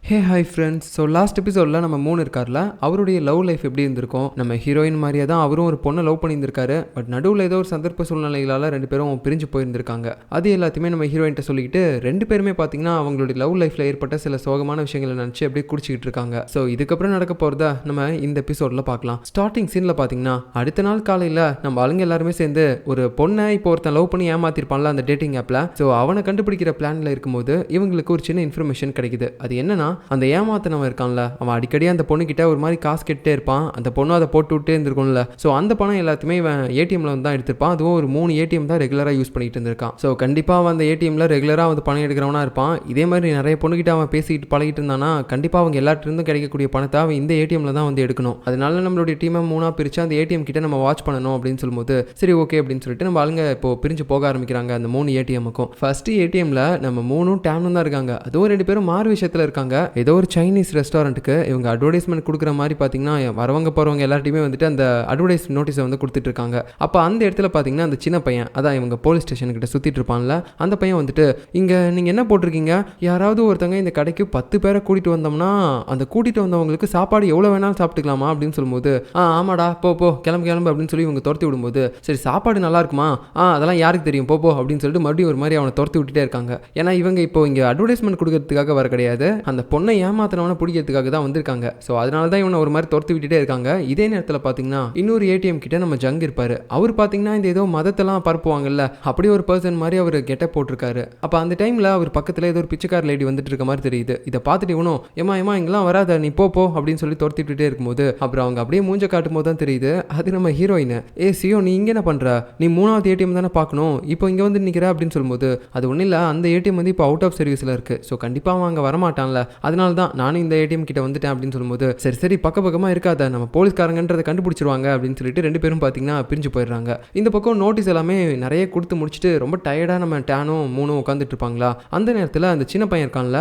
Hey hi friends. So last எபிசோடில் நம்ம மூணு இருக்கார்ல, அவருடைய லவ் லைஃப் எப்படி இருந்திருக்கும். நம்ம ஹீரோயின் மாதிரியே தான் அவரும் ஒரு பொண்ணை லவ் பண்ணியிருந்திருக்காரு. பட் நடுவில் ஏதோ ஒரு சந்தர்ப்ப சூழ்நிலைகளால் ரெண்டு பேரும் பிரிஞ்சு போயிருந்திருக்காங்க. அது எல்லாத்தையுமே நம்ம ஹீரோயின்ட்ட சொல்லிக்கிட்டு ரெண்டு பேருமே பார்த்தீங்கன்னா அவங்களுடைய லவ் லைஃப்பில் ஏற்பட்ட சில சோகமான விஷயங்களை நினச்சி அப்படியே குடிச்சிக்கிட்டு இருக்காங்க. ஸோ இதுக்கப்புறம் நடக்க போகிறத நம்ம இந்த எபிசோடில் பார்க்கலாம். ஸ்டார்டிங் சீனில் பார்த்தீங்கன்னா அடுத்த நாள் காலையில் நம்ம ஆளுங்க எல்லாருமே சேர்ந்து ஒரு பொண்ணை இப்போ ஒருத்தன் லவ் பண்ணி ஏமாத்திருப்பான்ல அந்த டேட்டிங் ஆப்பில். ஸோ அவனை கண்டுபிடிக்கிற பிளானில் இருக்கும்போது இவங்களுக்கு ஒரு சின்ன இன்ஃபர்மேஷன் கிடைக்குது. அது என்னன்னா, அந்த ஏமாத்தினவன் இருக்கான்ல, அவன் அடிக்கடி அந்த பொண்ணுகிட்ட ஒரு மாதிரி காசு கேட்டே இருப்பான். அந்த பொண்ணு அதை போட்டு விட்டே இருந்திருக்கும்ல. ஸோ அந்த பணம் எல்லாத்தையுமே இவன் ஏடிஎம்ல வந்து தான் எடுத்திருப்பான். அதுவும் ஒரு 3 ஏடிஎம் தான் ரெகுலராக யூஸ் பண்ணிட்டு இருந்திருக்கான். ஸோ கண்டிப்பாக அவன் அந்த ஏடிஎம்ல ரெகுலராக வந்து பணம் எடுக்கிறவனா இருப்பான். இதே மாதிரி நிறைய பொண்ணுகிட்ட அவன் பேசிட்டு பழகிட்டு இருந்தானா கண்டிப்பாக அவங்க எல்லாத்திலிருந்தும் கிடைக்கக்கூடிய பணத்தை அவன் இந்த ஏடிஎம்ல தான் வந்து எடுக்கணும். அதனால நம்மளுடைய டீமை 3 பிரிச்சு அந்த ஏடிஎம் கிட்ட நம்ம வாட்ச் பண்ணணும் அப்படின்னு சொல்லும்போது சரி ஓகே அப்படின்னு சொல்லிட்டு நம்ம ஆளுங்க இப்போ பிரிஞ்சு போக ஆரம்பிக்கிறாங்க அந்த 3 ஏடிஎம்முக்கும். ஃபர்ஸ்ட் ஏடிஎம்ல நம்ம 3 டேம்லும் தான் இருக்காங்க. அதுவும் 2 பேரும் மாறு விஷயத்தில் இருக்காங்க. ஏதோ ஒரு சைனீஸ் ரெஸ்டாரண்ட்டுக்கு இவங்க அட்வர்டைஸ்மெண்ட் கொடுக்குற மாதிரி பார்த்தீங்கன்னா வரவங்க போகிறவங்க எல்லார்ட்டையுமே வந்துட்டு அந்த அட்வர்டைஸ் நோட்டீஸை வந்து கொடுத்துட்டு இருக்காங்க. அப்போ அந்த இடத்துல பார்த்தீங்கன்னா அந்த சின்ன பையன், அதான் இவங்க போலீஸ் ஸ்டேஷன்கிட்ட சுற்றிட்டு இருப்பான்ல, அந்த பையன் வந்துட்டு இங்கே நீங்கள் என்ன போட்டிருக்கீங்க, யாராவது ஒருத்தங்க இந்த கடைக்கு 10 பேரை கூட்டிகிட்டு வந்தோம்னா அந்த கூட்டிகிட்டு வந்தவங்களுக்கு சாப்பாடு எவ்வளோ வேணாலும் சாப்பிட்டுக்கலாமா அப்படின்னு சொல்லும்போது ஆமாடா போ கிளம்பு அப்படின்னு சொல்லி இவங்க துரத்தி விடும்போது சரி சாப்பாடு நல்லா இருக்குமா, அதெல்லாம் யாருக்கு தெரியும் போ அப்படின்னு சொல்லிட்டு மறுபடியும் ஒரு மாதிரி அவனை துரத்தி விட்டுட்டே இருக்காங்க. ஏன்னா இவங்க இப்போ இங்கே அட்வர்டைஸ்மெண்ட் கொடுக்கறதுக்காக வர கிடையாது, அந்த பொண்ணை ஏமாத்தினவனை பிடிக்கிறதுக்காக தான் வந்திருக்காங்க. ஸோ அதனால தான் இவனை ஒரு மாதிரி துரத்து விட்டுட்டே இருக்காங்க. இதே நேரத்தில் பார்த்தீங்கன்னா இன்னொரு ஏடிஎம் கிட்ட நம்ம ஜங் இருப்பாரு. அவர் பார்த்தீங்கன்னா இந்த ஏதோ மதத்தெல்லாம் பரப்புவாங்கல்ல, அப்படி ஒரு பர்சன் மாதிரி அவர் கெட்டப் போட்டிருக்காரு. அப்போ அந்த டைமில் அவர் பக்கத்தில் ஏதோ ஒரு பிச்சைக்கார லேடி வந்துட்டு இருக்க மாதிரி தெரியுது. இதை பார்த்துட்டு இவனும் ஏமா இங்கெல்லாம் வராத நீ போ அப்படின்னு சொல்லி துரத்தி விட்டுட்டே இருக்கும்போது அப்புறம் அவங்க அப்படியே மூஞ்ச காட்டும் போது தான் தெரியுது அது நம்ம ஹீரோயின். சியோ நீ இங்கே என்ன பண்ற, நீ 3வது ஏடிஎம் தானே பார்க்கணும், இப்போ இங்கே வந்து நிற்கிற அப்படின்னு சொல்லும்போது அது ஒன்றும் இல்லை, அந்த ஏடிஎம் வந்து இப்போ அவுட் ஆஃப் சர்வீஸில் இருக்குது. ஸோ கண்டிப்பாக அவன் அங்கே வரமாட்டான்ல, அதனால தான் நானும் இந்த ஏடிஎம் கிட்ட வந்துட்டேன் அப்படின்னு சொல்லும்போது சரி பக்கமாக இருக்காத, நம்ம போலீஸ்காரங்கன்றதை கண்டுபிடிச்சிருவாங்க அப்படின்னு சொல்லிட்டு 2 பேரும் பார்த்தீங்கன்னா பிரிஞ்சு போயிடுறாங்க. இந்த பக்கம் நோட்டீஸ் எல்லாமே நிறைய கொடுத்து முடிச்சுட்டு ரொம்ப டயர்டாக நம்ம டேனும் 3 உட்காந்துட்டு இருப்பாங்களா. அந்த நேரத்தில் அந்த சின்ன பையன் இருக்கான்ல,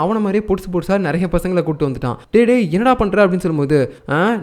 அவனை மாதிரியே புதுசாக நிறைய பசங்களை கூப்பிட்டு வந்துட்டான். டே என்னடா பண்ணுற அப்படின்னு சொல்லும்போது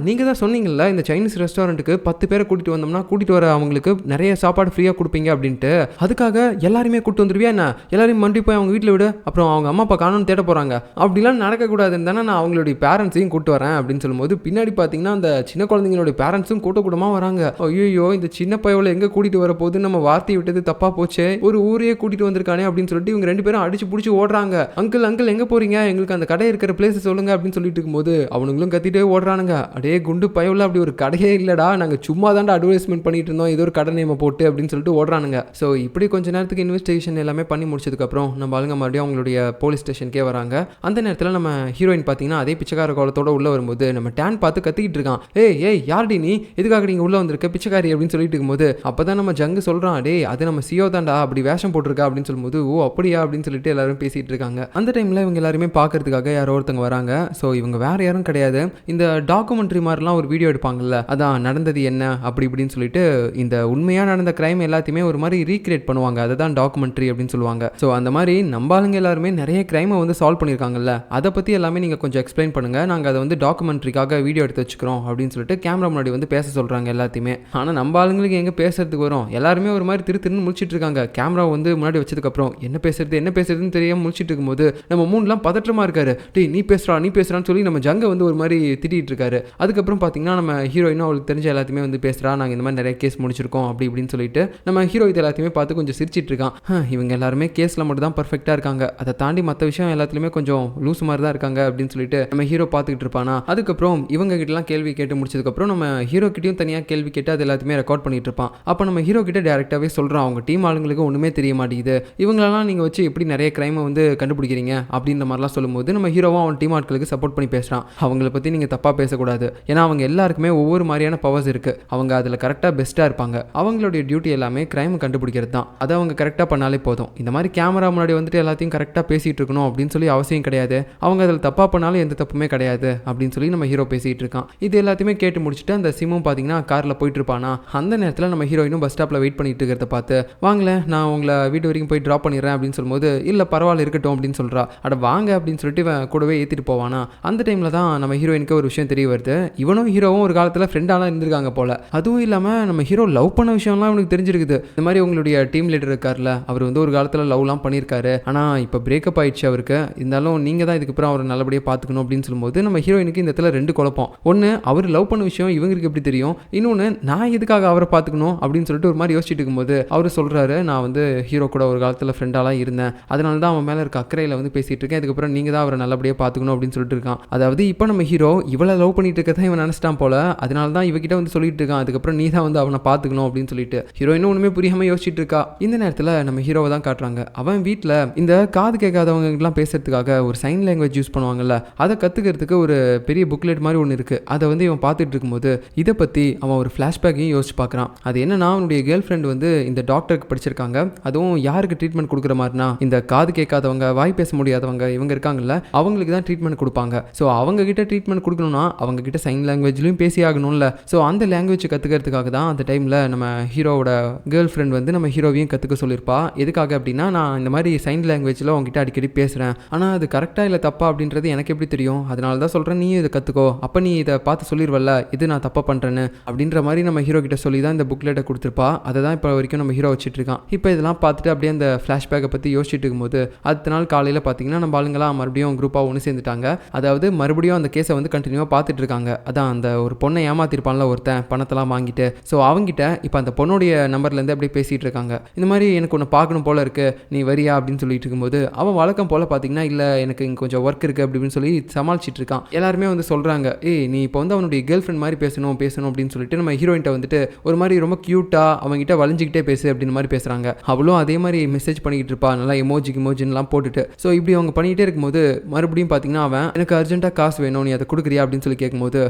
நீங்கள் தான் சொன்னீங்கல்ல இந்த சைனீஸ் ரெஸ்டாரண்ட்டுக்கு 10 பேரை கூட்டிட்டு வந்தோம்னா கூட்டிட்டு வர அவங்களுக்கு நிறைய சாப்பாடு ஃப்ரீயாக கொடுப்பீங்க அப்படின்ட்டு, அதுக்காக எல்லாருமே கூப்பிட்டு வந்துருவியா என்ன, எல்லாரையும் மண்டி போய் அவங்க வீட்டில் விடு, அப்புறம் அவங்க அம்மா அப்பா காணோன்னு தேட போகிறாங்க, அப்படிலாம் நடக்கக்கூடாதுன்னு தானே நான் அவங்களுடைய பேரண்ட்ஸையும் கூட்டு வரேன் அப்படின்னு சொல்லும்போது பின்னாடி பார்த்தீங்கன்னா அந்த சின்ன குழந்தைங்களோட பேரண்ட்ஸும் கூட்டமாக வராங்க. ஐயோ இந்த சின்ன பையவளை எங்கே கூட்டிட்டு வர போது, நம்ம வார்த்தையை விட்டது தப்பா போச்சு, ஒரு ஊரையே கூட்டிட்டு வந்திருக்கானே அப்படின்னு சொல்லிட்டு இவங்க 2 பேரும் அடிச்சு பிடிச்சி ஓடுறாங்க. அங்கிள் எங்கே போறீங்க, எங்களுக்கு அந்த கடை இருக்கிற பிளேஸ் சொல்லுங்க அப்படின்னு சொல்லிட்டு இருக்கும்போது அவனுங்களும் கத்திட்டே ஓடுறானுங்க. அடே குண்டு பயவுல அப்படி ஒரு கடையே இல்லடா, நாங்கள் சும்மா தாண்டா அட்வர்டைஸ்மெண்ட் பண்ணிட்டு இருந்தோம், ஏதோ ஒரு கடை நேம போட்டு அப்படின்னு சொல்லிட்டு ஓடுறானுங்க. ஸோ இப்படி கொஞ்ச நேரத்துக்கு இன்வெஸ்டிகேஷன் எல்லாமே பண்ணி முடிச்சதுக்கப்புறம் நம்ம ஆளுங்க மறுபடியும் அவங்களுடைய போலீஸ் ஸ்டேஷனுக்கே வராங்க. அந்த நேரத்தில் நம்ம ஹீரோயின் பார்த்தீங்கன்னா அதே பிச்சைக்கார கோலத்தோட உள்ள வரும்போது நம்ம டேன் பார்த்து கத்திக்கிட்டு இருக்கான். ஏய் யார்டி நீ, எதுக்காக நீங்க உள்ள வந்திருக்க பிச்சைக்காரி அப்படின்னு சொல்லிட்டு இருக்கும்போது அப்பதான் நம்ம ஜங்கு சொல்றான், டே அது நம்ம சியோ தாண்டா, அப்படி வேஷம் போட்டிருக்கா அப்படின்னு சொல்லும்போது ஓ அப்படியா அப்படின்னு சொல்லிட்டு எல்லாரும் பேசிட்டு இருக்காங்க. அந்த டைம்ல இவங்க எல்லாருமே பார்க்கறதுக்காக யாரோ ஒருத்தங்க வராங்க. ஸோ இவங்க வேற யாரும் கிடையாது, இந்த டாக்குமெண்ட்ரி மாதிரிலாம் ஒரு வீடியோ எடுப்பாங்கல்ல, அதான் நடந்தது என்ன அப்படி இப்படின்னு சொல்லிட்டு இந்த உண்மையா நடந்த கிரைம் எல்லாத்தையுமே ஒரு மாதிரி ரீக்ரியேட் பண்ணுவாங்க, அதுதான் டாக்குமெண்ட்ரி அப்படின்னு சொல்லுவாங்க. ஸோ அந்த மாதிரி நம்ம ஆளுங்க எல்லாருமே நிறைய கிரைமை வந்து சால்வ் பண்ணியிருக்காங்கல்ல, அதை பற்றி எல்லாமே நீங்கள் கொஞ்சம் எக்ஸ்பிளைன் பண்ணுங்க, நாங்கள் அதை வந்து டாக்குமெண்ட்ரிக்காக வீடியோ எடுத்து வச்சுக்கிறோம் அப்படின்னு சொல்லிட்டு கேமரா முன்னாடி வந்து பேச சொல்கிறாங்க எல்லாத்தையுமே. ஆனால் நம்ம ஆளுங்களுக்கு எங்கே பேசுறதுக்கு வரும், எல்லாருமே ஒரு மாதிரி திருன்னு முழிச்சிட்டு இருக்காங்க. கேமரா வந்து முன்னாடி வச்சதுக்கப்புறம் என்ன பேசுறதுன்னு தெரியாமல் முழிச்சிட்டு இருக்கும்போது நம்ம 3 பதற்றமாக இருக்காரு. டேய் நீ பேசுறான்னு சொல்லி நம்ம ஜங்க வந்து ஒரு மாதிரி திட்டிகிட்டு இருக்காரு. அதுக்கப்புறம் பார்த்தீங்கன்னா நம்ம ஹீரோயினும் அவளுக்கு தெரிஞ்ச எல்லாத்தையுமே வந்து பேசுகிறா, நாங்கள் இந்த மாதிரி நிறைய கேஸ் முடிச்சிருக்கோம் அப்படி இப்படின்னு சொல்லிட்டு நம்ம ஹீரோ இது எல்லாத்தையுமே பார்த்து கொஞ்சம் சிரிச்சிட்டு இருக்கான். இவங்க எல்லாருமே கேஸில் மட்டும் தான் பர்ஃபெக்டாக இருக்காங்க, அதை தாண்டி மற்ற விஷயம் எல்லாத்துலேயுமே கொஞ்சம் லூஸ் மாதிரி தான் இருக்காங்க அப்படின்னு சொல்லிட்டு நம்ம ஹீரோ பார்த்துக்கிட்டு இருப்பானா. அதுக்கப்புறம் இவங்க கிட்டலாம் கேள்வி கேட்டு முடிச்சதுக்கப்புறம் நம்ம ஹீரோ கிட்டையும் தனியாக கேள்வி கேட்டு அது எல்லாத்தையுமே ரெக்கார்ட் பண்ணிட்டு இருப்பான். அப்போ நம்ம ஹீரோ கிட்ட டேரெக்டாகவே சொல்கிறான், அவங்க டீம் ஆளுங்களுக்கு ஒன்றுமே தெரிய மாட்டேங்குது, இவங்களெல்லாம் நீங்கள் வச்சு எப்படி நிறைய கிரைமை வந்து கண்டுபிடிக்கிறீங்க அப்படின்ற மாதிரிலாம் சொல்லும்போது நம்ம ஹீரோவும் அவன் டீம் ஆட்களுக்கு சப்போர்ட் பண்ணி பேசுகிறான். அவங்கள பற்றி நீங்கள் தப்பாக பேசக்கூடாது, ஏன்னா அவங்க எல்லாருக்குமே ஒவ்வொரு மாதிரியான பவர்ஸ் இருக்குது, அவங்க அதில் கரெக்டாக பெஸ்ட்டாக இருப்பாங்க, அவங்களுடைய டியூட்டி எல்லாமே கிரைம் கண்டுபிடிக்கிறது தான், அதை அவங்க கரெக்டாக பண்ணாலே போதும், இந்த மாதிரி கேமரா முன்னாடி வந்துட்டு எல்லாத்தையும் கரெக்டாக பேசிகிட்டு இருக்கணும் அப்படின்னு சொல்லி அவசியம் கிடையாது, அவங்க அதில் தப்பாக பண்ணாலும் எந்த தப்புமே கிடையாது அப்படின்னு சொல்லி நம்ம ஹீரோ பேசிகிட்டு இருக்கான். இது எல்லாத்தையுமே கேட்டு முடிச்சுட்டு அந்த சிம்மும் பார்த்தீங்கன்னா காரில் போயிட்டு இருப்பானா. அந்த நேரத்தில் நம்ம ஹீரோயினும் பஸ் ஸ்டாப்பில் வெயிட் பண்ணிட்டு இருக்கிறத பார்த்து வாங்களேன் நான் உங்களை வீட்டு வரைக்கும் போய் ட்ராப் பண்ணிடுறேன் அப்படின்னு சொல்லும்போது இல்லை பரவாயில்ல இருக்கட்டும் அப்படின்னு சொல்கிறா. அட வாங்க அப்படின்னு சொல்லிட்டு இவன் கூடவே ஏற்றிட்டு போவானா. அந்த டைமில் தான் நம்ம ஹீரோயினுக்கு ஒரு விஷயம் தெரிய வருது, இவனும் ஹீரோவும் ஒரு காலத்தில் ஃப்ரெண்டாலாம் இருந்திருக்காங்க போல. அதுவும் இல்லாமல் நம்ம ஹீரோ லவ் பண்ண விஷயம்லாம் அவனுக்கு தெரிஞ்சிருக்குது. இந்த மாதிரி உங்களுடைய டீம் லீடர் இருக்கார்ல, அவர் வந்து ஒரு காலத்தில் லவ்லாம் பண்ணியிருக்காரு, ஆனால் இப்போ பிரேக்கப் ஆயிடுச்சு அவருக்கு, இருந்தாலும் நீங்கள் நீங்கள் தான் இதுக்கப்புறம் அவரை நல்லபடியாக பார்த்துக்கணும் அப்படின்னு சொல்லும்போது நம்ம ஹீரோயினுக்கு இந்த இடத்துல 2 குழப்பம். ஒன்று, அவர் லவ் பண்ண விஷயம் இவங்களுக்கு எப்படி தெரியும், இன்னொன்று நான் எதுக்காக அவரை பார்த்துக்கணும் அப்படின்னு சொல்லிட்டு ஒரு மாதிரி யோசிச்சுட்டு இருக்கும்போது அவர் சொல்கிறாரு, நான் வந்து ஹீரோ கூட ஒரு காலத்தில் ஃப்ரெண்டாலாம் இருந்தேன், அதனால தான் அவன் மேலே இருக்க அக்கறையில் வந்து பேசிகிட்டு இருக்கேன், இதுக்கப்புறம் நீங்கள் தான் அவரை நல்லபடியாக பார்த்துக்கணும் அப்படின்னு சொல்லிட்டு இருக்கான். அதாவது இப்போ நம்ம ஹீரோ இவளை லவ் பண்ணிட்டு இருக்கதான் இவன் நினச்சிட்டான் போல, அதனால தான் இவகிட்ட வந்து சொல்லிட்டு இருக்கான், அதுக்கப்புறம் நீ தான் வந்து அவனை பார்த்துக்கணும் அப்படின்னு சொல்லிட்டு. ஹீரோயினும் ஒன்றுமே புரியாமல் யோசிச்சுட்டு இருக்கா. இந்த நேரத்தில் நம்ம ஹீரோவை தான் காட்டுறாங்க. அவன் வீட்டில் இந்த காது கேட்காதவங்கலாம் பேசுறதுக்காக ஒரு சைன் லாங்குவேஜ் யூஸ் பண்ணுவாங்கல்ல, அதை கற்றுக்கிறதுக்கு ஒரு பெரிய புக்லெட் மாதிரி ஒன்று இருக்குது. அதை வந்து இவன் பார்த்துட்டு இருக்கும்போது இதை பற்றி அவன் ஒரு ஃப்ளாஷ்பேக்கையும் யோசிச்சு பார்க்குறான். அது என்னன்னா, அவனுடைய கேர்ள் ஃப்ரெண்ட் வந்து இந்த டாக்டருக்கு படிச்சிருக்காங்க. அதுவும் யாருக்கு ட்ரீட்மெண்ட் கொடுக்குற மாதிரினா, இந்த காது கேட்காதவங்க, வாய் பேச முடியாதவங்க இவங்க இருக்காங்கல்ல, அவங்களுக்கு தான் ட்ரீட்மெண்ட் கொடுப்பாங்க. ஸோ அவங்க கிட்ட ட்ரீட்மெண்ட் கொடுக்கணும்னா அவங்க கிட்ட சைன் லாங்குவேஜ்லையும் பேசி ஆகணும்ல. ஸோ அந்த லாங்குவேஜ் கற்றுக்கிறதுக்காக தான் அந்த டைமில் நம்ம ஹீரோவோட கேர்ள் ஃப்ரெண்ட் வந்து நம்ம ஹீரோவையும் கற்றுக்க சொல்லியிருப்பா. எதுக்காக அப்படின்னா, நான் இந்த மாதிரி சைன் லாங்குவேஜில் உங்ககிட்ட அடிக்கடி பேசுகிறேன், ஆனால் அது கரெக்டாக இல்லை தப்பா அப்படின்றது எனக்கு எப்படி தெரியும், அதனால தான் சொல்கிறேன் நீ இதை கற்றுக்கோ, அப்போ நீ இதை பார்த்து சொல்லிடுவல்ல இது நான் தப்பாக பண்ணுறேன்னு அப்படின்ற மாதிரி நம்ம ஹீரோ கிட்ட சொல்லி தான் இந்த புக்லெட்டை கொடுத்துருப்பா. அதை தான் இப்போ வரைக்கும் நம்ம ஹீரோ வச்சுட்டு இருக்கான். இப்போ இதெல்லாம் பார்த்துட்டு அப்படியே அந்த ஃப்ளாஷ்பேக்கை பற்றி யோசிச்சுட்டு இருக்கும்போது அடுத்த நாள் காலையில் பார்த்தீங்கன்னா நம்ம ஆளுங்களாம் மறுபடியும் குரூப்பாக ஒன்று சேர்ந்துட்டாங்க. அதாவது மறுபடியும் அந்த கேஸை வந்து கண்டினியூவாக பார்த்துட்டு இருக்காங்க. அதான் அந்த ஒரு பொண்ணை ஏமாத்திருப்பான்ல ஒருத்தன் பணத்தெல்லாம் வாங்கிட்டு, ஸோ அவங்ககிட்ட இப்போ அந்த பொண்ணுடைய நம்பர்லேருந்து அப்படியே பேசிகிட்டு இருக்காங்க. இந்த மாதிரி எனக்கு ஒன்று பார்க்கணும் போல இருக்குது, நீ வரியா அப்படின்னு சொல்லிட்டு இருக்கும்போது அவன் வழக்கம் போல் பார்த்தீங்கன்னா இல்லை எனக்கு இங்கே கொஞ்சம் ஒர்க் இருக்குது அப்படின்னு சொல்லி சமாளிச்சிட்டு இருக்கான். எல்லாருமே வந்து சொல்கிறாங்க, ஏய் நீ இப்போ வந்து அவனுடைய கேர்ள் ஃப்ரெண்ட் மாதிரி பேசணும் அப்படின்னு சொல்லிட்டு நம்ம ஹீரோயின்ட்ட வந்துட்டு ஒரு மாதிரி ரொம்ப க்யூட்டாக அவங்ககிட்ட வளைஞ்சிக்கிட்டே பேசு அப்படின்னு மாதிரி பேசுகிறாங்க. அவளும் அதே மாதிரி மெசேஜ் பண்ணிக்கிட்டு இருப்பா, நல்லா எமோஜின்லாம் போட்டுட்டு. ஸோ இப்படி அவங்க பண்ணிகிட்டே இருக்கும்போது மறுபடியும் பார்த்தீங்கன்னா அவன் எனக்கு அர்ஜென்ட்டாக காசு வேணும், நீ அதை கொடுக்குறியா அப்படின்னு சொல்லி கேட்கும்போது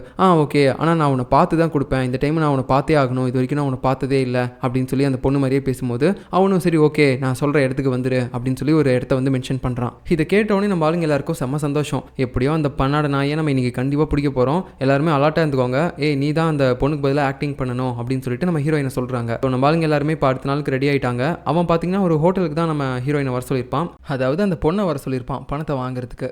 ஓகே, ஆனால் நான் உன்னை பார்த்து தான் கொடுப்பேன், இந்த டைம் நான் உன்னை பார்த்தே ஆகணும், இது வரைக்கும் நான் உன்னை பார்த்ததே இல்லை அப்படின்னு சொல்லி அந்த பொண்ணு மாதிரியே பேசும்போது அவனும் சரி ஓகே நான் சொல்கிற இடத்துக்கு வந்துரு அப்படின்னு சொல்லி ஒரு இடத்த வந்து மென்ஷன் பண்ணுறான். இதை கேட்டோடனே நம்ம ஆளுங்க எல்லாருக்கும் செம்ம சந்தோஷம். எப்படியோ அந்த பண்ணாட நாயை நம்ம இன்னைக்கு கண்டிப்பாக பிடிக்க போகிறோம், எல்லாருமே அலாட்டாக இருந்துக்கோங்க, நீ தான் அந்த பொண்ணுக்கு பதிலாக ஆக்டிங் பண்ணணும் அப்படின்னு சொல்லிட்டு நம்ம ஹீரோயினை சொல்கிறாங்க. ஸோ நம்ம ஆளுங்க எல்லாருமே இப்போ அடுத்த நாளுக்கு ரெடி ஆகிட்டாங்க. அவன் பார்த்தீங்கன்னா ஒரு ஹோட்டலுக்கு தான் நம்ம ஹீரோயினை வர சொல்லியிருப்பான், அதாவது அந்த பொண்ணை வர சொல்லியிருப்பான் பணத்தை வாங்குறதுக்கு.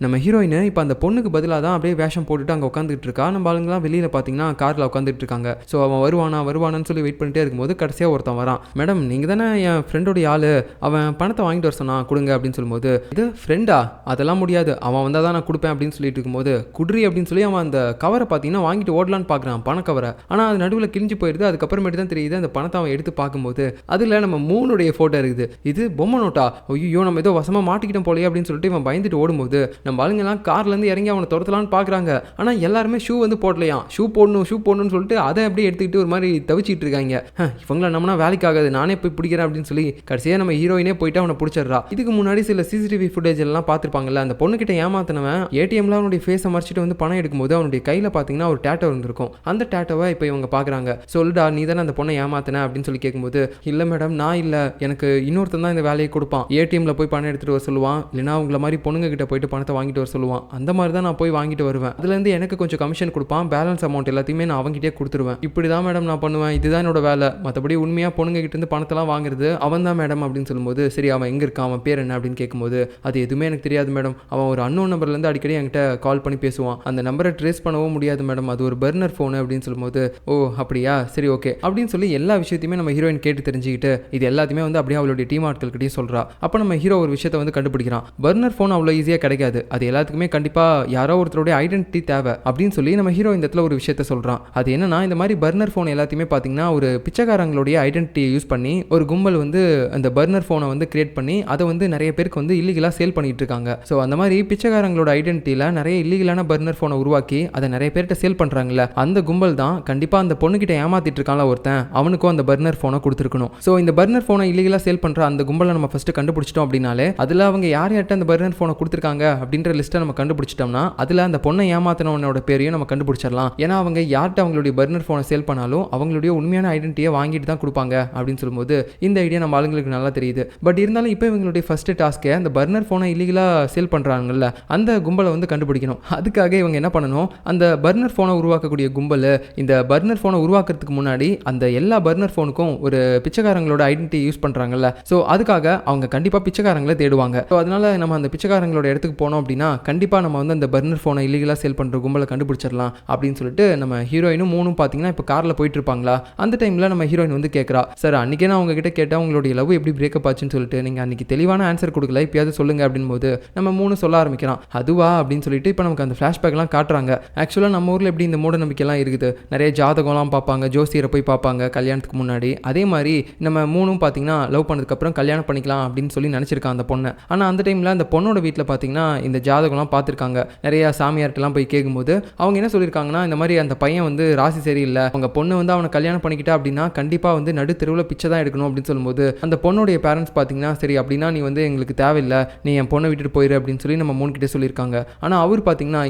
நம்ம ஹீரோயின் இப்போ அந்த பொண்ணுக்கு பதிலாக தான் அப்படியே வேஷம் போட்டுட்டு அங்கே உட்காந்துட்டு இருக்கா. நம்ம ஆளுங்கலாம் வெளியில் பார்த்தீங்கன்னா காரில் உட்காந்துட்டு இருக்காங்க. ஸோ அவன் வருவானான்னு சொல்லி வெயிட் பண்ணிட்டே இருக்கும்போது கடைசியாக ஒருத்தன் வரான். மேடம் நீங்கள் தானே என் ஃப்ரெண்டோடைய ஆள், அவன் பணத்தை வாங்கிட்டு வர சொன்னா கொடுங்க அப்படின்னு சொல்லும்போது, இது ஃப்ரெண்டா, அதெல்லாம் முடியாது, அவன் வந்தால் தான் நான் கொடுப்பேன் அப்படின்னு சொல்லிட்டு இருக்கும்போது, குட்ரி அப்படின்னு சொல்லி அவன் அந்த கவரை பார்த்தீங்கன்னா வாங்கிட்டு ஓடலான்னு பார்க்குறான் பண கவரை. ஆனால் அது நடுவில் கிழிஞ்சு போயிடுது. அதுக்கப்புறமேட்டு தான் தெரியுது அந்த பணத்தை அவன் எடுத்து பார்க்கும்போது அதில் நம்ம 3 ஃபோட்டோ இருக்குது. இது பொம்மை நோட்டா, ஐயோ நம்ம ஏதோ வசமாக மாட்டிக்கிட்டோம் போலையே அப்படின்னு சொல்லிட்டு இவன் பயந்துட்டு ஓடும்போது நம்ம ஆளுங்கெல்லாம் கார்லேருந்து இறங்கி அவனை துரத்தலான்னு பார்க்குறாங்க. ஆனால் எல்லாருமே ஷூ வந்து போடலையாம். ஷூ போடணும்னு சொல்லிட்டு அதை அப்படியே எடுத்துக்கிட்டு ஒரு மாதிரி தவிச்சிட்டு இருக்காங்க. இவங்கள நம்மனா வேலைக்கு ஆகாது, நானே போய் பிடிக்கிறேன் அப்படின்னு சொல்லி கடைசியாக நம்ம ஹீரோயினே போயிட்டு அவனை பிடிச்சிடுறா. இதுக்கு முன்னாடி சில சிசிடிவி ஃபுட்டேஜ் எல்லாம் பார்த்துருப்பாங்கல்ல, அந்த பொண்ணுக்கிட்ட ஏமாத்தினவன் ஏடிஎம்ல அவனுடைய ஃபேஸை மறைச்சிட்டு வந்து பணம் எடுக்கும்போது அவனுடைய கையில் பார்த்தீங்கன்னா ஒரு டேட்டோ இருந்திருக்கும். அந்த டேட்டோவை இப்போ இவங்க பார்க்குறாங்க. சொல்லுடா நீ தானே அந்த பொண்ணை ஏமாத்தின அப்படின்னு சொல்லி கேட்கும்போது, இல்லை மேடம் நான் இல்லை, எனக்கு இன்னொருத்தன் தான் இந்த வேலையை கொடுப்பான், ஏடிஎம்ல போய் பணம் எடுத்துகிட்டு வர சொல்லுவான், இல்லைனா அவங்கள மாதிரி பொண்ணுங்க கிட்ட போயிட்டு பணத்தை வாங்கிட்டு வர சொல்லுவான், அந்த மாதிரி தான் நான் போய் வாங்கிட்டு வருவேன், அதுலேருந்து எனக்கு கொஞ்சம் கமிஷன் கொடுப்பான், பேலன்ஸ் அமௌண்ட் எல்லாத்தையுமே நான் அவங்ககிட்டே கொடுத்துருவேன், இப்படி தான் மேடம் நான் பண்ணுவேன், இதுதான் என்னோட வேலை, மற்றபடி உண்மையாக பொண்ணுங்க கிட்ட இருந்து பணத்தெல்லாம் வாங்குறது அவன் தான் மேடம் அப்படின்னு சொல்லும்போது, சரி அவன் எங்கே இருக்கான், அவன் பேர் என்ன அப்படின்னு கேட்கும்போது, அது எதுவுமே எனக்கு தெரியாது மேடம், அவன் ஒரு அன்னோன் நம்பர்லேருந்து அடிக்கடி என்கிட்ட கால் பண்ணி பேசுவான், அந்த நம்பரை ட்ரேஸ் பண்ணவும் முடியாது மேடம், அது ஒரு பர்னர் ஃபோனு அப்படின்னு சொல்லும்போது, ஓ அப்படியா சரி ஓகே அப்படின்னு சொல்லி எல்லா விஷயத்தையுமே நம்ம ஹீரோயின் கேட்டு தெரிஞ்சுக்கிட்டு இது எல்லாத்தையுமே வந்து அப்படியே அவளுடைய டீம் ஆட்கள்கிட்டயும் சொல்கிறா. அப்போ நம்ம ஹீரோ ஒரு விஷயத்தை வந்து கண்டுபிடிக்கிறான், பர்னர் ஃபோன் அவ்வளோ ஈஸியாக கிடைக்காது, அது எல்லாத்துக்குமே கண்டிப்பாக யாரோ ஒருத்தருடைய ஐடென்டிட்டி தேவை அப்படின்னு சொல்லி நம்ம ஹீரோ இந்த இடத்துல ஒரு விஷயத்த சொல்கிறான். அது என்னன்னா, இந்த மாதிரி பர்னர் ஃபோன் எல்லாத்தையுமே பார்த்தீங்கன்னா ஒரு பிச்சைக்காரங்களுடைய ஐடென்டிட்டியை யூஸ் பண்ணி ஒரு கும்பல் வந்து அந்த பர்னர் ஃபோனை வந்து கிரியேட் பண்ணி அதை வந்து நிறைய பேருக்கு வந்து இல்லீகலாக சேல் பண்ணிட்டு இருக்காங்க. ஸோ அந்த மாதிரி பிச்சைக்காரங்களோட ஐடென்டிட்டியில் நிறைய இல்லீகலான பர்னர் ஃபோனை உருவாக்கி அதை நிறைய பேர்கிட்ட சேல் பண்ணுறாங்கல்ல, அந்த கும்பல் தான் கண்டிப்பாக அந்த பொண்ணுகிட்ட ஏமாத்திட்டு இருக்கான்ல ஒருத்தன், அவனுக்கும் அந்த பர்னர் ஃபோனை கொடுத்துருக்கணும். ஸோ இந்த பர்னர் ஃபோனை இல்லீகலாக சேல் பண்ணுற அந்த கும்பலை நம்ம ஃபஸ்ட்டு கண்டுபிடிச்சிட்டோம் அப்படின்னாலே அதில் அவங்க யார்கிட்ட அந்த பர்னர் ஃபோனை கொடுத்துருக்காங்க அப்படின்ற லிஸ்ட்டை நம்ம கண்டுபிடிச்சிட்டோம்னா அதில் அந்த பொண்ணை ஏமாத்தினவனோட பேரையும் நம்ம கண்டுபிடிச்சிடலாம். ஏன்னா அவங்க யார்கிட்ட அவங்களுடைய பர்னர் ஃபோனை சேல் பண்ணாலும் அவங்களுடைய உண்மையான ஐடென்டிட்டியை வாங்கிட்டு தான் கொடுப்பாங்க அப்படின்னு சொல்லும்போது இந்த ஐடியா நம்ம ஆளுங்களுக்கு நல்லா தெரியுது. பட் இருந்தாலும் இப்போ இவங்களுடைய ஃபர்ஸ்ட் டாஸ்க்கே அந்த பர்னர் ஃபோனை இல்லீகலாக சேல் பண்ணுறாங்கல்ல அந்த கும்பலை வந்து கண்டுபிடிக்கணும். அதுக்காக இவங்க என்ன பண்ணணும், அந்த பர்னர் ஃபோனை உருவாக்கக்கூடிய கும்பல் இந்த பர்னர் ஃபோனை உருவாக்குறதுக்கு முன்னாடி அந்த எல்லா பர்னர் ஃபோனுக்கும் ஒரு பிச்சைக்காரங்களோட ஐடென்டிட்டி யூஸ் பண்ணுறாங்கல்ல, ஸோ அதுக்காக அவங்க கண்டிப்பாக பிச்சைக்காரங்களை தேடுவாங்க. ஸோ அதனால நம்ம அந்த பிச்சைக்காரங்களோட இடத்துக்கு போனோம் அப்படின்னா கண்டிப்பாக நம்ம வந்து அந்த பர்னர் ஃபோனை இல்லீகலாக சேல் பண்ணுற கும்பலை கண்டுபிடிச்சிடலாம் அப்படின்னு சொல்லிட்டு நம்ம ஹீரோயினும் மூணும் பார்த்தீங்கன்னா இப்போ காரில் போயிட்டு இருப்பாங்களா. அந்த டைமில் நம்ம ஹீரோயின் வந்து கேட்குறா, சார் அன்றைக்கே நான் உங்ககிட்ட கேட்டால் உங்களுடைய லவ் எப்படி பிரேக்கப் ஆச்சுன்னு சொல்லிட்டு நீங்கள் அன்றைக்கி தெளிவான ஆன்சர் கொடுக்கல, இப்போயாவது சொல்லுங்க அப்படின் போது நம்ம மூணு சொல்ல ஆரம்பிக்கிறான். அதுவா அப்படின்னு சொல்லிட்டு இப்போ நமக்கு அந்த ஃப்ளாஷ்பேக்லாம் காட்டுறாங்க. ஆக்சுவலாக நம்ம ஊரில் எப்படி இந்த மூட நம்பிக்கைலாம் இருக்குது, நிறைய ஜாதகம்லாம் பார்ப்பாங்க, ஜோசியரை போய் பார்ப்பாங்க கல்யாணத்துக்கு முன்னாடி. அதே மாதிரி நம்ம மூணும் பார்த்தீங்கன்னா லவ் பண்ணதுக்கப்புறம் கல்யாணம் பண்ணிக்கலாம் அப்படின்னு சொல்லி நினச்சிருக்கான் அந்த பொண்ணை. ஆனால் அந்த டைமில் அந்த பொண்ணோட வீட்டில் பார்த்தீங்கன்னா இந்த ஜாதகம்லாம் பார்த்துருக்காங்க. நிறைய சாமியார்ட்டெல்லாம் போய் கேட்கும்போது அவங்க என்ன சொல்லியிருக்காங்கன்னா, இந்த மாதிரி அந்த பையன் வந்து ராசி சரியில்லை, அவங்க பொண்ணு வந்து அவனை கல்யாணம் பண்ணிக்கிட்டா அப்படின்னா கண்டிப்பாக வந்து நடு தெருவில் பிச்சை தான் எடுக்கணும் அப்படின்னு சொல்லும்போது அந்த பொண்ணுடைய பேரண்ட்ஸ் பார்த்தீங்கன்னா சரி அப்படின்னா நீ வந்து எங்களுக்கு தேவையில்லை, நீ என் பொண்ணை விட்டுட்டு போயிரு அப்படின்னு சொல்லி நம்ம மூணு கிட்டே சொல்லியிருக்காங்க. ஆனால் அவர் பார்த்தீங்கன்னா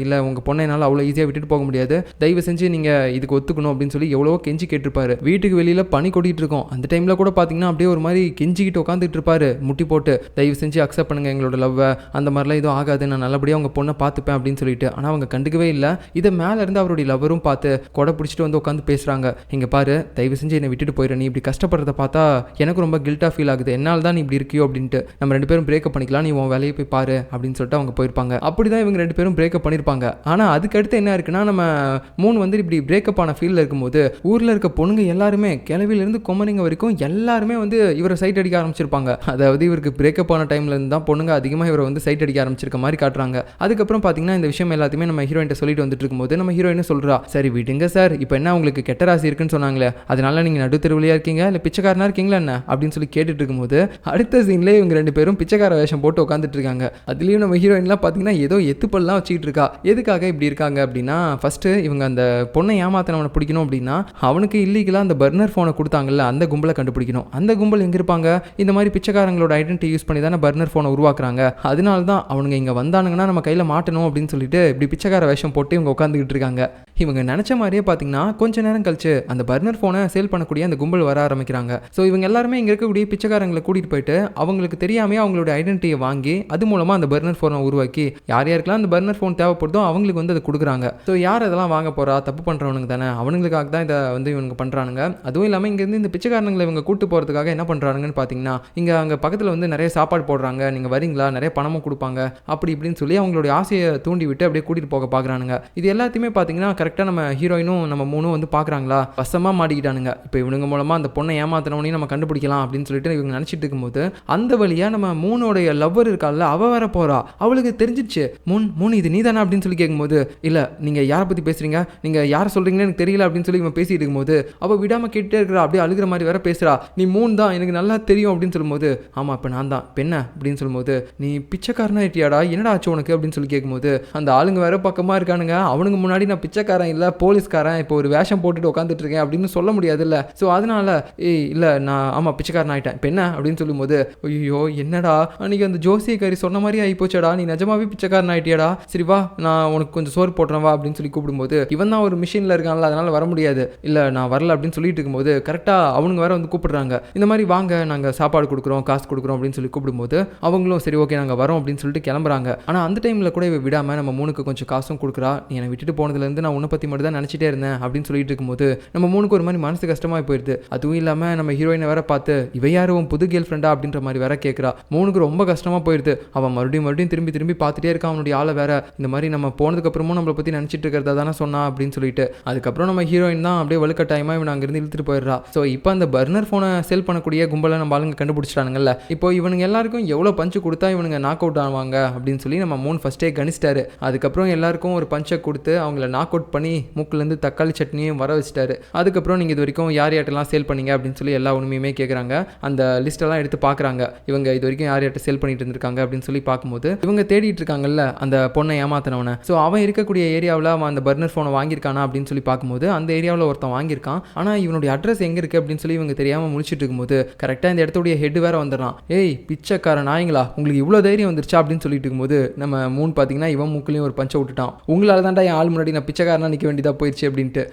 இல்லை உங்கள் பொண்ணை என்னால் அவ்வளோ ஈஸியாக விட்டுட்டு போக முடியாது, தயவு செஞ்சு நீங்கள் இதுக்கு ஒத்துக்கணும் அப்படின்னு சொல்லி எவ்வளோ கெஞ்சி கேட்டிருப்பாரு. வீட்டுக்கு வெளியில் பனி கொட்டிட்டு இருக்கோம். அந்த டைமில் கூட பார்த்தீங்கன்னா அப்படியே ஒரு மாதிரி கெஞ்சிக்கிட்டு உட்காந்துட்டு இருப்பாரு முட்டி போட்டு, தயவு செஞ்சு அக்செப்ட் பண்ணுங்க எங்களோட லவ்வை, அந்த மாதிரிலாம் எதுவும் ஆகாது, நான் நல்லபடியாக உங்கள் பொண்ணை பார்த்துப்பேன் அப்படின்னு சொல்லிட்டு. ஆனால் அவங்க கண்டுக்கவே இல்லை. இதை மேலே இருந்து அவருடைய லவரும் பார்த்து கொடை பிடிச்சிட்டு வந்து உட்காந்து பேசுகிறாங்க. இங்கே பாரு, தயவு செஞ்சு என்னை விட்டுட்டு போயிடு, நீ இப்படி கஷ்டப்படுறத பார்த்தா எனக்கு ரொம்ப கில்ட்டாக ஃபீல் ஆகுது, என்னால் தான் நீ இப்படி இருக்கியோ அப்படின்ட்டு, நம்ம ரெண்டு பேரும் பிரேக்கப் பண்ணிக்கலாம், நீ உன் வேலையை போய் பாரு அப்படின்னு சொல்லிட்டு அவங்க போயிருப்பாங்க. அப்படி தான் இவங்க ரெண்டு பேரும் பிரேக்கப் பண்ணியிருப்பாங்க. ஆனால் அதுக்கடுத்து என்ன இருக்குன்னா, நம்ம மூணு வந்து இப்படி பிரேக்கப் ஆன ஃபீலில் இருக்கும்போது ஊரில் இருக்க பொண்ணுங்க எல்லாருமே கிளவிலேருந்து கொமனிங்க வரைக்கும் எல்லாருமே வந்து இவரை சைட் அடிக்க ஆரம்பிச்சிருப்பாங்க. அதாவது இவருக்கு பிரேக்கப் ஆன டைம்ல இருந்து தான் பொண்ணுங்க அதிகமாக இவரை வந்து சைட் அடிக்க ஆரம்பிச்சிருக்க மாதிரி காட்டுறாங்க. அதுக்கப்புறம் பார்த்தீங்கன்னா இந்த விஷயம் எல்லாத்தையுமே நம்ம ஹீரோயின்ட்ட சொல்லிட்டு வந்துட்டு இருக்கும்போது நம்ம ஹீரோயின் சொல்றா, சரி விடுங்க சார், இப்போ என்ன உங்களுக்கு கெட்ட ராசி இருக்குன்னு சொன்னாங்களே, அதனால நீங்க நடு தெருவிலையா இருக்கீங்க இல்லை பிச்சைக்காரனா இருக்கீங்களா என்ன அப்படின்னு சொல்லி கேட்டுட்டு இருக்கும்போது அடுத்த சீன்லேயே இவங்க ரெண்டு பேரும் பிச்சைக்கார வேஷம் போட்டு உட்காந்துட்டு இருக்காங்க. அதுலேயும் நம்ம ஹீரோயின்லாம் பார்த்தீங்கன்னா ஏதோ எத்துப்பல்லாம் வச்சுக்கிட்டு இருக்கா. எதுக்காக இப்படி இருக்காங்க அப்படின்னா, ஃபர்ஸ்ட் இவங்க அந்த பொண்ணை ஏமாத்தினவனை பிடிக்கணும் அப்படின்னா அவனுக்கு இல்லீகலாக அந்த பர்னர் ஃபோனை கொடுத்தாங்கல்ல அந்த கும்பலை கண்டுபிடிக்கணும். அந்த கும்பல் எங்கே இருப்பாங்க, இந்த மாதிரி பிச்சைக்காரங்களோட ஐடென்டிட்டி யூஸ் பண்ணி தானே பர்னர் ஃபோனை உருவாக்குறாங்க. அதனால தான் அவனுங்க இங்கே வந்தானுங்கன்னா நம்ம கையில் மாட்டணும் அப்படின்னு சொல்லிட்டு இப்படி பிச்சைக்கார வேஷம் போட்டு இவங்க உட்காந்துக்கிட்டு இருக்காங்க. இவங்க நினச்ச மாதிரியே பார்த்தீங்கன்னா கொஞ்ச நேரம் கழிச்சு அந்த பர்னர் ஃபோனை சேல் பண்ணக்கூடிய அந்த கும்பல் வர ஆரம்பிக்கிறாங்க. ஸோ இவங்க எல்லாருமே இங்கே இருக்கக்கூடிய பிச்சைக்காரங்களை கூட்டிகிட்டு போயிட்டு அவங்களுக்கு தெரியாமையே அவங்களோட ஐடென்டிட்டியை வாங்கி அது மூலமாக அந்த பர்னர் ஃபோனை உருவாக்கி யார் யாருக்கெல்லாம் அந்த பர்னர் ஃபோன் தேவைப்படுதோ அவங்களுக்கு வந்து அதை கொடுக்குறாங்க. ஸோ யார் அதெல்லாம் வாங்க போகிறா, தப்பு பண்ணுறவனுங்க தானே, அவனுங்களுக்காக தான் இதை வந்து இவங்க பண்ணுறானுங்க. அதுவும் இல்லாமல் இங்கேருந்து இந்த பிச்சைக்காரங்களை இவங்க கூட்டு போகிறதுக்காக என்ன பண்ணுறாங்கன்னு பார்த்தீங்கன்னா, இங்கே அங்கே பக்கத்தில் வந்து நிறைய சாப்பாடு போடுறாங்க, நீங்கள் வரீங்களா, நிறைய பணமும் கொடுப்பாங்க, அப்படி இப்படின்னு சொல்லி அவங்களுடைய ஆசையை தூண்டி விட்டு அப்படியே கூட்டிகிட்டு போக பார்க்குறானுங்க. இது எல்லாத்தையுமே பார்த்தீங்கன்னா கரெக்டாக நம்ம ஹீரோயினும் நம்ம மூணும் வந்து பார்க்குறாங்களா, வசமாக மாட்டிக்கிட்டானுங்க. இப்போ இவனுங்க மூலமாக அந்த பொண்ணை ஏமாத்தினவனையும் நம்ம கண்டுபிடிக்கலாம் அப்படின்னு சொல்லிட்டு இவங்க நினச்சிட்டு இருக்கும்போது அந்த வழியாக நம்ம மூணோடைய லவ்வர் இருக்கால அவ வேற போகிறா. அவளுக்கு தெரிஞ்சிச்சு, மூணு இது நீ தானே அப்படின்னு சொல்லி கேட்கும்போது, இல்லை நீங்கள் யாரை பற்றி பேசுகிறீங்க, நீங்கள் யாரை சொல்கிறீங்கன்னு எனக்கு தெரியல அப்படின்னு சொல்லி இவன் பேசிட்டு இருக்கும்போது அவள் விடாமல் கேட்டுட்டே இருக்கிறா, அப்படியே அழுகிற மாதிரி வேற பேசுகிறா. நீ மூணு தான் எனக்கு நல்லா தெரியும் அப்படின்னு சொல்லும்போது, ஆமாம் இப்போ நான் தான் பெண்ண அப்படின்னு சொல்லும்போது, நீ பிச்சைக்காரனா ஆயிட்டியாடா, என்னடா ஆச்சு உனக்கு அப்படின்னு சொல்லி கேட்கும்போது அந்த ஆளுங்க வேற பக்கமாக இருக்கானுங்க. அவனுக்கு முன்னாடி நான் பிச்சைக்காரன் இல்லை போலீஸ்காரன், இப்போ ஒரு வேஷம் போட்டுட்டு உட்காந்துட்டு இருக்கேன் அப்படின்னு சொல்ல முடியாது இல்லை. ஸோ அதனால இல்லை நான் ஆமாம் பிச்சைக்காரன் ஆகிட்டேன் பெண்ண அப்படின்னு சொல்லும்போது, ஐயோ என்னடா அன்றைக்கி அந்த ஜோசியக்காரி சொன்ன மாதிரி ஆகி போச்சாடா, நீ நிஜமாவே பிச்சைக்காரன் ஆகிட்டியாடா, சரி வா நான் உனக்கு கொஞ்சம் சோறு போட்டுறேன் வா அப்படின்னு சொல்லி கூப்பிடும்போது, இவன் தான் ஒரு மிஷினில் இருக்கான்ல அதனால் வர முடியாது, இல்லை நான் வரல அப்படின்னு சொல்லிட்டு இருக்கும்போது கரெக்டாக அவனுங்க வேற வந்து கூப்பிடுறாங்க. இந்த மாதிரி வாங்க நாங்கள் சாப்பாடு கொடுக்குறோம் காசு கொடுக்குறோம் அப்படின்னு சொல்லி கூப்பிடும்போது அவங்களும் சரி ஓகே நாங்கள் வரோம் அப்படின்னு சொல்லிட்டு கிளம்புறாங்க. ஆனால் அந்த டைமில் கூட இவ விடாமல் நம்ம மூணுக்கு கொஞ்சம் காசும் கொடுக்குறா. நீ என்னை விட்டுட்டு போனதுலேருந்து நான் உன்னை பற்றி மட்டும் தான் நினச்சிட்டே இருந்தேன் அப்படின்னு சொல்லிட்டு இருக்கும்போது நம்ம மூணுக்கு ஒரு மாதிரி மனசு கஷ்டமாக போயிடுது. அதுவும் இல்லாமல் நம்ம ஹீரோயினை வேற பார்த்து இவ யாரும் புது கேர்ள் ஃப்ரெண்டா அப்படின்ற மாதிரி வேற கேட்குறா. மூணுக்கு ரொம்ப கஷ்டமாக போயிடுது. அவன் மறுபடியும் திரும்பி பார்த்துட்டே இருக்கான் அவனுடைய ஆளை வேற. இந்த மாதிரி நம்ம போனதுக்கப்புறமும் நம்மளை பற்றி நினச்சிட்டு இருக்கிறதா தானே சொன்னா அப்படின்னு சொல்லிட்டு அதுக்கப்புறம் நம்ம ஹீரோயின் தான் அப்படியே வலுக்கட்டாயமாக இவன் அங்கேருந்து இழுத்துட்டு போயிடுறா. ஸோ இப்போ அந்த பர்னர் ஃபோனை சேல் பண்ணக்கூடிய கும்பலை நம்ம ஆளுங்க கண்டுபிடிச்சிட்டானுங்கல்ல. இப்போ இவனுங்க எல்லாருக்கும் எவ்வளோ பஞ்சு கொடுத்தா இவனுங்க நாக் அவுட் ஆவாங்க அப்படின்னு சொல்லி நம்ம மூணு ஃபஸ்ட்டே கணிச்சிட்டாரு. அதுக்கப்புறம் எல்லாருக்கும் ஒரு பஞ்சை கொடுத்து அவங்கள நாக் அவுட் பண்ணி மூக்குலேருந்து தக்காளி சட்னியும் வர வச்சுட்டாரு. அதுக்கப்புறம் நீங்கள் இது வரைக்கும் யார் யார்ட்டெல்லாம் சேல் பண்ணீங்க அப்படின்னு சொல்லி எல்லா உண்மையுமே கேட்குறாங்க. அந்த லிஸ்ட்டெல்லாம் எடுத்து பார்க்குறாங்க. இவங்க இது வரைக்கும் யார் யார்ட்ட சேல் பண்ணிட்டு இருந்திருக்காங்க அப்படின்னு சொல்லி பார்க்கும்போது இவங்க தேடிட்டு இருக்காங்கல்ல அந்த பொண்ணை ஏமாத்தினவனை. ஸோ அவன் இருக்கக்கூடிய ஏரியாவில் அவன் அந்த பர்னர் ஃபோனை வாங்கியிருக்கானா அப்படின்னு சொல்லி பார்க்கும்போது அந்த ஏரியாவில் ஒருத்தன் வாங்கியிருக்கான். ஆனால் இவனுடைய அட்ரஸ் எங்கே இருக்குது அப்படின்னு சொல்லி இவங்க தெரியாமல் முடிச்சுட்டு இருக்கும்போது கரெக்டாக இந்த இடத்துடைய ஹெட் வேற வந்துடுறான். ஏய் பிச்சைக்கார நாயங்களா உங்களுக்கு இவ்வளோ தைரியம் வந்துருச்சா அப்படின்னு சொல்லிட்டு இருக்கும்போது நம்ம மூணு பார்த்தீங்கன்னா இவன் மூக்குலையும் ஒரு பஞ்சை விட்டுட்டான். உங்களால் தான்டா என் ஆள் முன்னாடி நான் பிச்சைக்காரனா நிற்க வேண்டியதாக போயிடுச்சு அப்படின்ட்டு.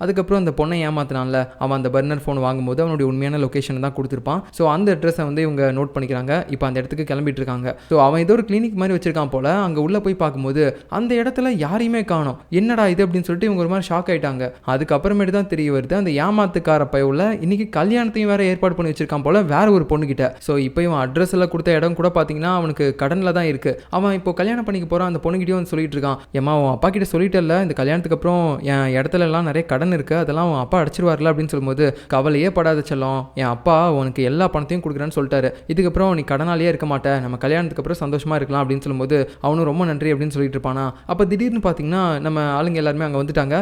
அதுக்கப்புறம் அந்த பொண்ணை ஏமாத்தினான்ல அவன் அந்த பர்னர் ஃபோன் வாங்கும்போது அவனுடைய உண்மையான லொகேஷன் தான் கொடுத்துருப்பான். ஸோ அந்த அட்ரஸை வந்து இவங்க நோட் பண்ணிக்கிறாங்க. இப்போ அந்த இடத்துக்கு கிளம்பிட்டு இருக்காங்க. ஸோ அவன் ஏதோ ஒரு கிளினிக் மாதிரி வச்சிருக்கான் போல. அங்கே உள்ள போய் பார்க்கும்போது அந்த இடத்துல யாரையுமே காணோம். என்னடா இது அப்படின்னு சொல்லிட்டு இவங்க ஒரு மாதிரி ஷாக் ஆயிட்டாங்க. அதுக்கப்புறமேட்டு தான் தெரிய வருது அந்த ஏமாத்துக்கார பையவுல இன்னைக்கு கல்யாணத்தையும் வேற ஏற்பாடு பண்ணி வச்சிருக்கான் போல வேற ஒரு பொண்ணுகிட்ட. ஸோ இப்போ இவன் அட்ரஸ் எல்லாம் கொடுத்த இடம் கூட பார்த்தீங்கன்னா அவனுக்கு கடனில் தான் இருக்கு. அவன் இப்போ கல்யாணம் பண்ணிக்க போறான். அந்த பொண்ணுகிட்டயும் வந்து சொல்லிட்டு இருக்கான், ஏமா உன் அப்பா கிட்ட சொல்லிட்டல இந்த கல்யாணத்துக்கு அப்புறம் என் இடத்துல எல்லாம் நிறைய கடன் இருக்கு, அதெல்லாம் உன் அப்பா அடிச்சிருவார்ல அப்படின்னு சொல்லும்போது, கவலையே படாத செல்லம், என் அப்பா உனக்கு எல்லா பணத்தையும் கொடுக்குறேன்னு சொல்லிட்டாரு, இதுக்கப்புறம் நீ கடனாலேயே இருக்க மாட்டேன், நம்ம கல்யாணத்துக்கு அப்புறம் சந்தோஷமா இருக்கலாம் அப்படின்னு சொல்லும்போது அவனும் ரொம்ப நன்றி அப்படின்னு சொல்லிட்டு இருப்பானா. அப்போ திடீர்னு பார்த்தீங்கன்னா நம்ம ஆளுங்க எல்லாருமே அங்கே வந்துட்டாங்க.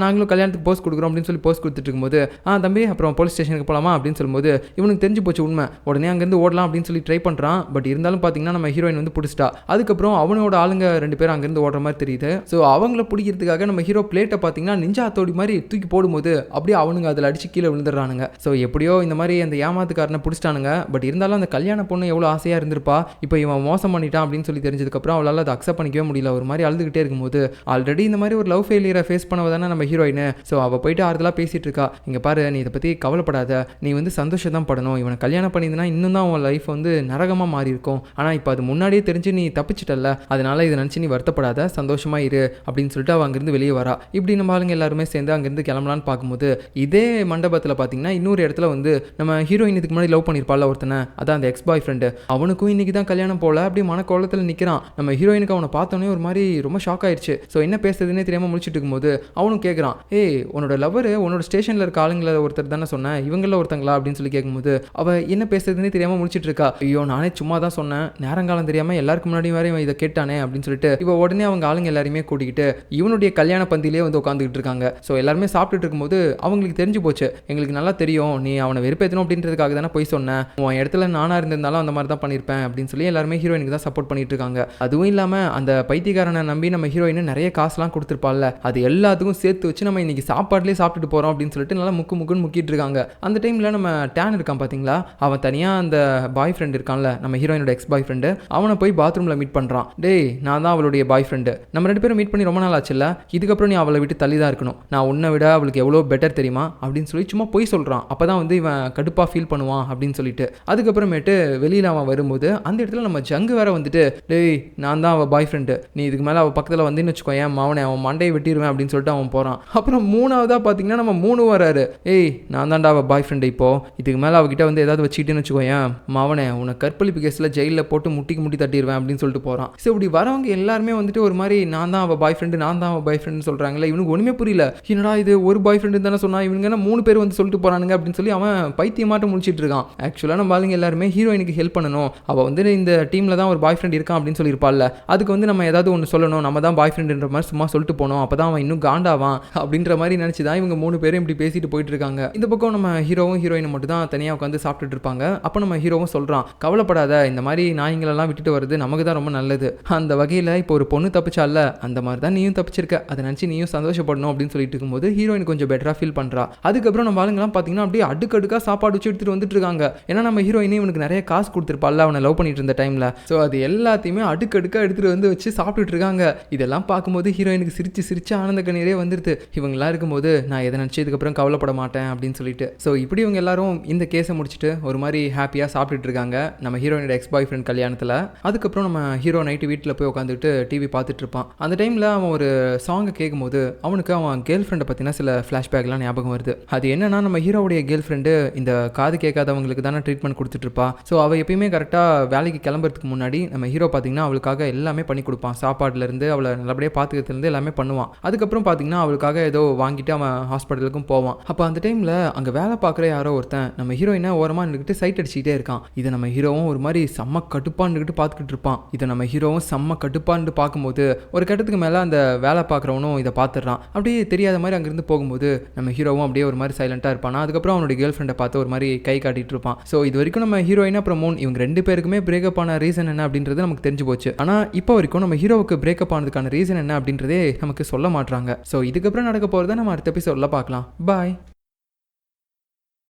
நாங்களும் கல்யாணத்துக்கு போஸ்ட் கொடுக்குறோம் அப்படின்னு சொல்லி போஸ்ட் கொடுத்துட்டு இருக்கும்போது, தம்பி அப்புறம் போலீஸ் ஸ்டேஷனுக்கு போகலாமா அப்படின்னு சொல்லும்போது இவனுக்கு தெரிஞ்சு போச்சு உண்மை. உடனே அங்கேருந்து ஓடலாம் அப்படின்னு சொல்லி ட்ரை பண்ணுறான். பட் இருந்தாலும் பார்த்தீங்கன்னா நம்ம ஹீரோயின் வந்து பிடிச்சிட்டா. அதுக்கப்புறம் அவனோட ஆளுங்க 2 பேரும் அங்கேருந்து ஓடுற மாதிரி தெரியுது. ஸோ அவங்கள பிடிக்கிறதுக்காக நம்ம ஹீரோ பிளேட்டை பார்த்தீங்கன்னா நிஞ்சா தோடி மாதிரி தூக்கி போடும்போது அப்படியே அவனுங்க அதில் அடிச்சு கீழே விழுந்துடுறானுங்க. ஸோ எப்படியோ இந்த மாதிரி அந்த ஏமாத்துக்காரனை பிடிச்சிட்டானுங்க. பட் இருந்தாலும் அந்த கல்யாண பொண்ணு எவ்வளோ ஆசையாக இருந்திருப்பா. இப்போ இவன் மோசம் பண்ணிட்டான் அப்படின்னு சொல்லி தெரிஞ்சதுக்கப்புறம் அவளால் அதை அக்செப்ட் பண்ணிக்கவே முடியல. ஒரு மாதிரி அழுதுகிட்டே இருக்கும்போது ஆல்ரெடி இந்த மாதிரி ஒரு லவ் ஃபெயிலியரை ஃபேஸ் பண்ணவ தானே நம்ம ஹீரோயின். ஸோ அவள் போயிட்டு ஆறுதலாக பேசிட்டு இருக்கா, இங்கே பாரு நீ இதை பற்றி கவலைப்படாத, நீ வந்து சந்தோஷம் தான் படணும், இவனை கல்யாணம் பண்ணியிருந்தனா இன்னும் தான் உன் லைஃப் வந்து நரகமாக மாறி இருக்கும். ஆனால் இப்போ அது முன்னாடியே தெரிஞ்சு நீ தப்பிச்சிட்டல, அதனால இதை நினச்சி நீ வருத்தப்படாத, சந்தோஷமா இரு அப்படின்னு சொல்லிட்டு அவள் அங்கேருந்து வெளியே வரா. இப்படி நம்ம ஆளுங்க எல்லாருமே சேர்ந்து அங்கேருந்து கிளம்பலான்னு பார்க்கும்போது இதே மண்டபத்தில் பார்த்தீங்கன்னா இன்னொரு இடத்துல வந்து நம்ம ஹீரோயின் இதுக்கு முன்னாடி லவ் பண்ணியிருப்பாள் ஒருத்தனை, அதான் அந்த எக்ஸ் பாய் ஃப்ரெண்டு, அவனுக்கும் இன்னைக்கு தான் கல்யாணம் போல அப்படியே மனக்கோலத்தில் நிற்கிறான். நம்ம ஹீரோயினுக்கு அவனை பார்த்தோன்னே ஒரு மாதிரி ரொம்ப ஷாக் ஆயிடுச்சு. ஸோ என்ன பேசுறதுன்னே தெரியாமல் முடிச்சுட்டு இருக்கும்போது அவனும் கேட்குறான், ஏய் உன்னோட லவர் உன்னோட ஸ்டேஷனில் இருக்க ஆளுங்களை ஒருத்தர் தானே சொன்னேன், இவங்கள ஒருத்தங்களா அப்படின்னு சொல்லி கேட்கும்போது அவள் என்ன பேசுறதுன்னே தெரியாமல் முடிச்சிட்டு இருக்கா. ஐயோ நானே சும்மா தான் சொன்னேன், நேரங்காலம் தெரியாமல் எல்லாருக்கும் முன்னாடி வேற இவன் இதை கேட்டானே அப்படின்னு சொல்லிட்டு இப்போ உடனே அவங்க ஆளுங்க எல்லாருமே கூட்டிக்கிட்டு இவனுடைய கல்யாண பந்தியிலே வந்து உட்காந்துக்கிட்டு இருக்காங்க. ஸோ எல்லாருமே சாப்பிட்டுட்டு இருக்கும்போது அவங்களுக்கு தெரிஞ்சு போச்சு, எங்களுக்கு நல்லா தெரியும் நீ அவனை வெறுப்பேற்றணும் அப்படின்றதுக்காக தானே போய் சொன்னேன், உன் இடத்துல நானாக இருந்திருந்தாலும் அந்த மாதிரி தான் பண்ணியிருப்பேன் அப்படின்னு சொல்லி எல்லாருமே ஹீரோயினுக்கு தான் சப்போர்ட் பண்ணிட்டு இருக்காங்க. அதுவும் இல்லாமல் அந்த பைத்தியக்காரனை நம்பி நம்ம ஹீரோயின் நிறைய காசுலாம் கொடுத்துருப்பாள்ல, அது எல்லாத்துக்கும் சேர்த்து வச்சு நம்ம இன்னைக்கு சாப்பாடுலேயே சாப்பிட்டுட்டு போகிறோம் அப்படின்னு சொல்லிட்டு நல்லா முக்குன்னு முக்கிட்டு இருக்காங்க. அந்த டைமில் நம்ம டேன் இருக்கான் பார்த்தீங்களா, அவன் தனியாக அந்த பாய் ஃப்ரெண்ட் இருக்கான்ல நம்ம ஹீரோயினோட எக்ஸ் பாய் ஃப்ரெண்டு, அவனை போய் பாத்ரூமில் மீட் பண்ணுறான். டேய் நான் தான் அவளுடைய பாய் ஃப்ரெண்டு, நம்ம 2 பேரும் மீட் பண்ணி ரொம்ப நாள் ஆச்சுல்ல, இதுக்கப்புறம் நீ அவளை விட்டு தள்ளி தான் இருக்கணும், நான் உன்னை விட அவளுக்கு எவ்வளோ பெட்டர் தெரியுமா அப்படின்னு சொல்லி சும்மா போய் சொல்கிறான். அப்போ தான் வந்து இவன் கடுப்பாக ஃபீல் பண்ணுவான் அப்படின்னு சொல்லிட்டு அதுக்கப்புறமேட்டு வெளியில் அவன் வரும்போது அந்த இடத்துல நம்ம ஜங்கு வேற வந்துட்டு, டேய் நான் தான் அவள் பாய் ஃப்ரெண்டு, நீ இதுக்கு மேலே அவள் பக்கத்தில் வந்துன்னு வச்சுக்கோ, ஏன் அவனை அவன் மண்டையை வெட்டிடுவேன் அப்படின்னு சொல்லிட்டு அவன் போகிறான். அப்புறம் 3ஆவதாக பார்த்தீங்கன்னா நம்ம 3 வராரு, ஏய் நான் தான்டா அவள் பாய் ஃப்ரெண்டு, இப்போ இதுக்கு மேலே அவகிட்ட வந்து ஏதாவது வச்சுக்கிட்டேன்னு வச்சுக்கோ, ஏன் மாவனே உன்னை கற்பழிப்பு கேஸில் ஜெயிலில் போட்டு முட்டி தட்டிடுவேன் அப்படின்னு சொல்லிட்டு போகிறான். ஸோ இப்படி வரவங்க எல்லாருமே வந்துட்டு ஒரு மாதிரி நான் தான் அவள் பாய் ஃப்ரெண்டு நான் தான் அவள் பாய் ஃப்ரெண்டு சொல்கிறாங்களே, இவனுக்கு ஒன்றுமே புரியல, என்னடா இது ஒரு பாய் ஃப்ரெண்டு தானே சொன்னா, இவங்க 3 பேர் வந்து சொல்லிட்டு போகிறானுங்க அப்படின்னு சொல்லி அவன் பைத்தியமாட்டம் முடிச்சிட்டு இருக்கான். ஆக்சுவலாக நம்ம ஆளுங்க எல்லாருமே ஹீரோயினுக்கு ஹெல்ப் பண்ணணும், அவள் வந்து இந்த டீமில் தான் ஒரு பாய் ஃப்ரெண்ட் இருக்கான் அப்படின்னு சொல்லியிருப்பாள்ல, அதுக்கு வந்து நம்ம ஏதாவது ஒன்று சொல்லணும், நம்ம தான் பாய் ஃப்ரெண்டுன்ற மாதிரி சும்மா சொல்லிட்டு போனோம், அப்போ தான் அவன் இன்னும் காண்டாவான் அப்படின்ற மாதிரி நினச்சி தான் இவங்க 3 பேரும் இப்படி பேசிட்டு போயிட்டு இருக்காங்க. இந்த பக்கம் நம்ம ஹீரோவும் ஹீரோயினும் மட்டும் தான் தனியாக உட்காந்து சாப்பிட்டுட்டு இருப்பாங்க. அப்போ நம்ம ஹீரோவும் சொல்கிறான், கவலைப்படாத, இந்த மாதிரி நாய்ங்களெல்லாம் விட்டுட்டு வருது நமக்கு தான் ரொம்ப நல்லது, அந்த வகையில் இப்போ ஒரு பொண்ணு தப்பிச்சால அந்த மாதிரி தான் நீயும் தப்பிச்சிருக்க, அதை நினச்சி நீயும் சந்தோஷப்படணும் அப்படின்னு சொல்லிட்டு இருக்கும்போது ஹீரோயின் கொஞ்சம் பெட்டராக ஃபீல் பண்ணுறா. அதுக்கப்புறம் நம்ம ஆளுங்கெல்லாம் பார்த்தீங்கன்னா அப்படியே அடுக்கடுக்காக சாப்பாடு வச்சு எடுத்துகிட்டு வந்துட்டு இருக்காங்க. ஏன்னா நம்ம ஹீரோயினே இவனுக்கு நிறைய காசு கொடுத்துருப்பாள்ல அவனை லவ் பண்ணிட்டு இருந்த டைமில். ஸோ அது எல்லாத்தையுமே அடுக்கடுக்காக எடுத்துகிட்டு வந்து வச்சு சாப்பிட்டுட்டு இருக்காங்க. இதெல்லாம் பார்க்கும்போது ஹீரோயினுக்கு சிரிச்சு ஆனந்த கண்ணீரே வந்துடுது. இவங்களாம் இருக்கும்போது நான் எதை நினச்சி இதுக்கப்புறம் கவலைப்பட மாட்டேன் அப்படின்னு சொல்லிட்டு. ஸோ இப்படி இவங்க எல்லாரும் இந்த கேஸை முடிச்சுட்டு ஒரு மாதிரி ஹாப்பியாக சாப்பிட்டுட்டு இருக்காங்க நம்ம ஹீரோயினோட எக்ஸ் பாய் ஃப்ரெண்ட் கல்யாணத்தில். அதுக்கப்புறம் நம்ம ஹீரோ நைட்டு வீட்டில் போய் உட்காந்துட்டு டிவி பார்த்துட்டு இருப்பான். அந்த டைமில் அவன் ஒரு சாங்கை கேட்கும்போது அவனுக்கு அவன் கேர்ள் ஃப்ரெண்டை பற்றினா சில ஃப்ளாஷ்பேக்லாம் ஞாபகம் வருது. அது என்னன்னா நம்ம ஹீரோவுடைய கேர்ள் ஃப்ரெண்டு இந்த காது கேட்காதவங்களுக்கு தானே ட்ரீட்மெண்ட் கொடுத்துட்டு இருப்பா. ஸோ அவள் எப்பயுமே கரெக்டாக வேலைக்கு கிளம்புறதுக்கு முன்னாடி நம்ம ஹீரோ பார்த்தீங்கன்னா அவளுக்காக எல்லாமே பண்ணி கொடுப்பான், சாப்பாடுலேருந்து அவளை நல்லபடியாக பார்த்துக்கிறதுலேருந்து எல்லாமே பண்ணுவான். அதுக்கப்புறம் பார்த்தீங்கன்னா அவளுக்காக ஏதோ வாங்கிட்டு அவன் ஹாஸ்பிட்டலுக்கும் போவான். அப்போ அந்த டைமில் அங்கே வேலை பார்க்குற யாரோ ஒருத்தன் நம்ம ஹீரோயினை ஓரமாக நின்றுக்கிட்டு சைட் அடிச்சுக்கிட்டே இருக்கான். இதை நம்ம ஹீரோவும் ஒரு மாதிரி செம்ம கடுப்பான்னுக்கிட்டு பார்த்துக்கிட்டு இருப்பான். இதை நம்ம ஹீரோவும் செம்ம கடுப்பான்னு பார்க்கும்போது ஒரு கட்டத்துக்கு மேலே அந்த வேலை பார்க்குறவனும் இதை பார்த்துடுறான். அப்படியே தெரியாத மாதிரி அங்கேருந்து போகும்போது நம்ம ஹீரோவும் அப்படியே ஒரு மாதிரி சைலண்டாக இருப்பான். அதுக்கப்புறம் அவனுடைய கேர்ள் ஃப்ரெண்டை பார்த்து ஒரு மாதிரி கை காட்டிட்டு இருப்பான். ஸோ இது வரைக்கும் நம்ம ஹீரோயின் அப்புறம் மூன் இவங்க 2 பேருக்குமே பிரேக்கப் ஆன ரீசன் என்ன அப்படின்றது நமக்கு தெரிஞ்சு போச்சு. ஆனால் இப்போ வரைக்கும் நம்ம ஹீரோவுக்கு பிரேக்கப் ஆனதுக்கான ரீசன் என்ன அப்படின்றதே நமக்கு சொல்ல மாட்டாங்க. ஸோ இதுக்கப்புறம் நடக்க போகிறத நம்ம அடுத்த எபிசோடில் பார்க்கலாம். பாய்.